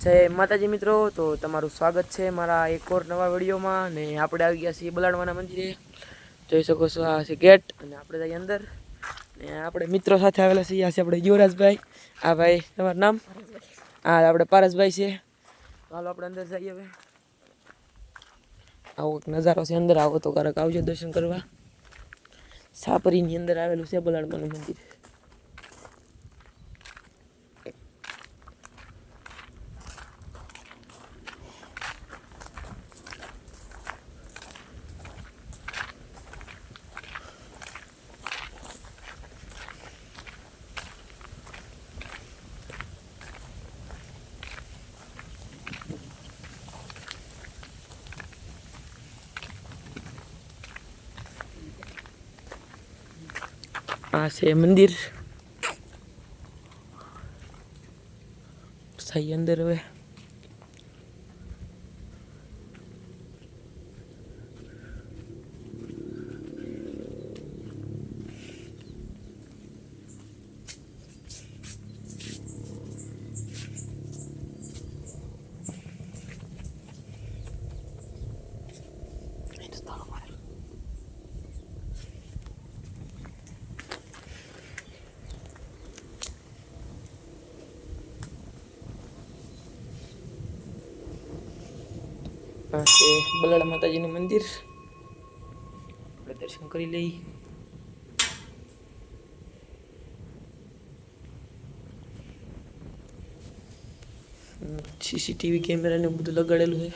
જય માતાજી મિત્રો, તો તમારું સ્વાગત છે મારા એક ઓર નવા વિડીયોમાં. ને આપણે આવી ગયા છીએ બલાડવાના મંદિરે. જોઈ શકો છો આ છે ગેટ અને આપણે જઈએ અંદર. ને આપણે મિત્રો સાથે આવેલા છીએ. આ છે આપણે યુવરાજભાઈ. આ ભાઈ તમારું નામ? હા, આપણે પારસભાઈ છે. તો હાલો આપણે અંદર જઈએ હવે. આવો એક નજારો છે અંદર. આવો તો ક્યારેક આવજો દર્શન કરવા. સાપરીની અંદર આવેલું છે બલાડવાનું મંદિર. આ છે મંદિર. સહી અંદર હવે આ છે બલાડા માતાજીનું મંદિર. આપણે દર્શન કરી લઈ. સીસીટીવી કેમેરા ને બધું લગાડેલું છે.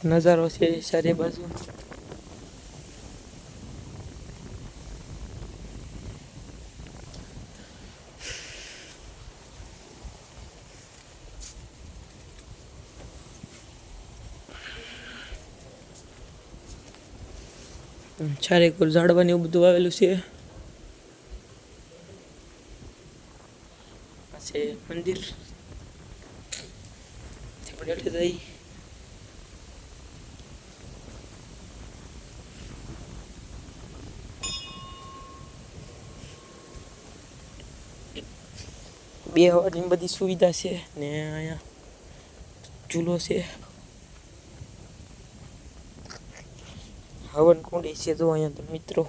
નજારો છે ચારે બાજુ. ચારે કોર ઝાડવાની એવું બધું આવેલું છે. આ છે મંદિર. એટલે જઈ બે હવાની બધી સુવિધા છે ને અહીંયા ચૂલો છે. હવન કુંડી છે તો અહીંયા તો મિત્રો.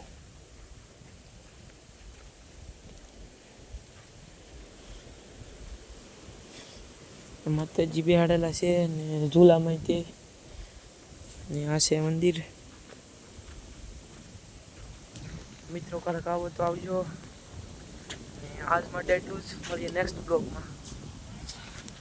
માતાજી બેહાડેલા છે ને ઝૂલામાં તે ને આ છે મંદિર. મિત્રો ક્યારેક આવો તો આવજો. આજ માટે એટલું જ. મળીએ નેક્સ્ટ બ્લોગમાં.